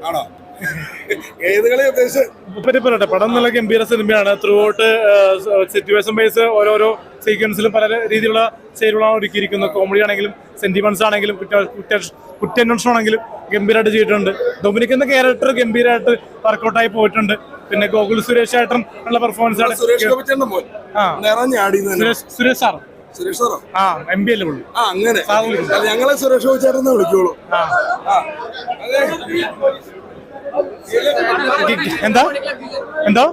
ആണോ? ഏത് കളി ഉദ്ദേശിച്ചത്? പടം നല്ല ഗംഭീര സിനിമയാണ്. ത്രൂ ഔട്ട് സിറ്റുവേഷൻ ബേസ് ഓരോരോ സീക്വൻസിലും പല രീതിയിലുള്ള ശൈലികളാണ് ഒരുക്കിയിരിക്കുന്നത്. കോമഡി ആണെങ്കിലും സെന്റിമെന്റ്സ് ആണെങ്കിലും കുറ്റാന്വേഷണം ആണെങ്കിലും ഗംഭീരമായിട്ട് ചെയ്തിട്ടുണ്ട്. ഡൊമിനിക് എന്ന ക്യാരക്ടർ ഗംഭീരമായിട്ട് വർക്കൗട്ടായി പോയിട്ടുണ്ട്. പിന്നെ ഗോകുൽ സുരേഷ് ആയിട്ടും ഉള്ള പെർഫോമൻസ് ആണ്. സുരേഷ് സാർ MP അല്ലേ പുള്ളി? അങ്ങനെ ഞങ്ങളെ സുരേഷ് ഗോപിച്ചേട്ടനെ വിളിക്കോളൂ. എന്താ എന്തോ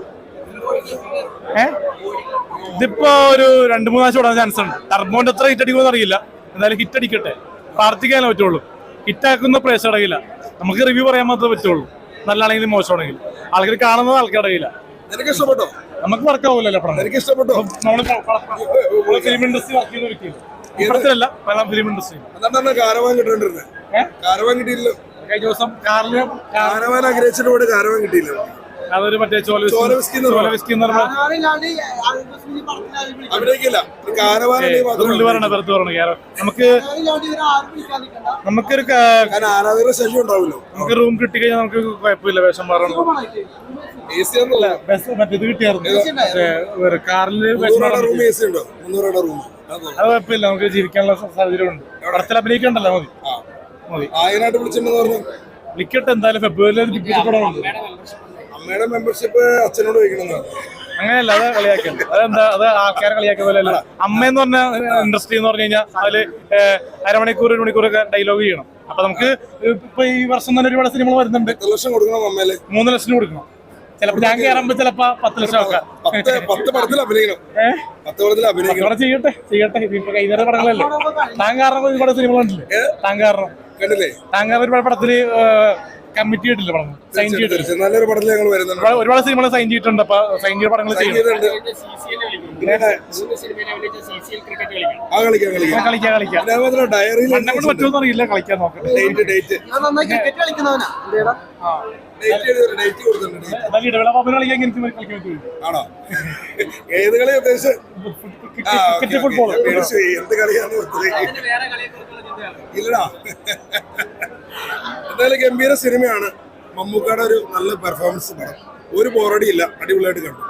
ഇതിപ്പോ ഒരു 2-3 ആഴ്ച ഓടാൻ ചാൻസ് ഉണ്ട്. ടർബോന്റെ എത്ര ഹിറ്റ് അടിക്കുമെന്ന് അറിയില്ല. എന്തായാലും ഹിറ്റ് അടിക്കട്ടെ, പ്രാർത്ഥിക്കാനേ പറ്റുള്ളൂ. ഹിറ്റാക്കുന്ന പ്രേസ് അടയില്ല. നമുക്ക് റിവ്യൂ പറയാൻ മാത്രമേ പറ്റുള്ളൂ. നല്ലതാണെങ്കിലും മോശമാണെങ്കിലും ആൾക്കാർ കാണുന്നത് ആൾക്കാരടയില്ല. എനിക്ക് ഇഷ്ടപ്പെട്ടോ? നമുക്ക് വർക്കാവൂലല്ലോ പടം. എനിക്ക് ഇഷ്ടപ്പെട്ടോ? ഫിലിം ഇൻഡസ്ട്രി വർക്ക് ചെയ്ത് ഇപ്പഴത്തിലല്ല, മലയാളം ഫിലിം ഇൻഡസ്ട്രി. കാരവാൻ കിട്ടേണ്ടിരുന്നത് കാരവാൻ കിട്ടിയില്ലോ. കഴിഞ്ഞ ദിവസം കാരവാൻ ആഗ്രഹിച്ചിട്ട് കാരവാൻ കിട്ടിയില്ല. അതൊരു മറ്റേ അഭിനയിക്കില്ല. നമുക്കൊരു ആരാധകരുടെ ശല്യം ഉണ്ടാവില്ലോ. നമുക്ക് റൂം കിട്ടി കഴിഞ്ഞാൽ നമുക്ക് കുഴപ്പമില്ല. വേഷം മാറണം. മറ്റേത് കിട്ടിയായിരുന്നു കാറില്. അത് കുഴപ്പമില്ല, നമുക്ക് ജീവിക്കാനുള്ള സാഹചര്യം ഉണ്ട്. പടത്തിൽ അഭിനയിക്കണ്ടല്ലോ, മതി. വിളിക്കട്ടെ, എന്തായാലും ഫെബ്രുവരിയിൽ അമ്മയുടെ മെമ്പർഷിപ്പ് അച്ഛനോട് ചോദിക്കണം. അങ്ങനെയല്ല, അത് കളിയാക്കല്ല. അതെന്താ, അത് ആൾക്കാരെ കളിയാക്കിയ പോലെ അല്ല. അമ്മയെന്ന് പറഞ്ഞ ഇൻഡസ്ട്രി എന്ന് പറഞ്ഞു കഴിഞ്ഞാൽ അതില് 1 മണിക്കൂർ 1 മണിക്കൂറൊക്കെ ഡയലോഗ് ചെയ്യണം. അപ്പൊ നമുക്ക് ഇപ്പൊ ഈ വർഷം തന്നെ ഒരുപാട് സിനിമകൾ വരുന്നുണ്ട്. 3 ലക്ഷം കൊടുക്കണം അമ്മയില്. 3 ലക്ഷം കൊടുക്കണം. ചിലപ്പോ ഞാൻ കയറുമ്പോ ചിലപ്പോ 10 ലക്ഷം ആക്കാം. 10 പടത്തിൽ അഭിനയിക്കണം. 10 പടത്തിൽ അഭിനയിക്കണം. ചെയ്യട്ടെ. ഇപ്പൊ കൈതേറെ പടങ്ങളല്ലേ. താൻ കാരണം ഒരുപാട് സിനിമകളുണ്ടല്ലേ. താൻ കാരണം ഒരുപാട് പടത്തില് കമ്മിറ്റ് ചെയ്തിട്ടില്ല, പടം സൈൻ ചെയ്തിട്ടില്ല. നല്ലൊരു പടത്തിൽ ഞങ്ങൾ വരുന്നുണ്ട്. ഒരുപാട് സിനിമകൾ സൈൻ ചെയ്തിട്ടുണ്ട്. അപ്പൊ സൈൻ ചെയ്ത പടങ്ങൾ കളിക്കാം. ഡയറിയിൽ പറ്റുമെന്ന് അറിയില്ല. കളിക്കാൻ നോക്കട്ടെ. ആണോ? ഏത് കളി ഉദ്ദേശിച്ചത്? ഫുട്ബോൾ. എന്ത് കളിയാന്ന് ഇല്ലടാ. എന്തായാലും ഗംഭീര സിനിമയാണ്. മമ്മൂക്കയുടെ ഒരു നല്ല പെർഫോമൻസ് പടം. ഒരു ബോറടിയില്ല, അടിപൊളിയായിട്ട് കണ്ടു.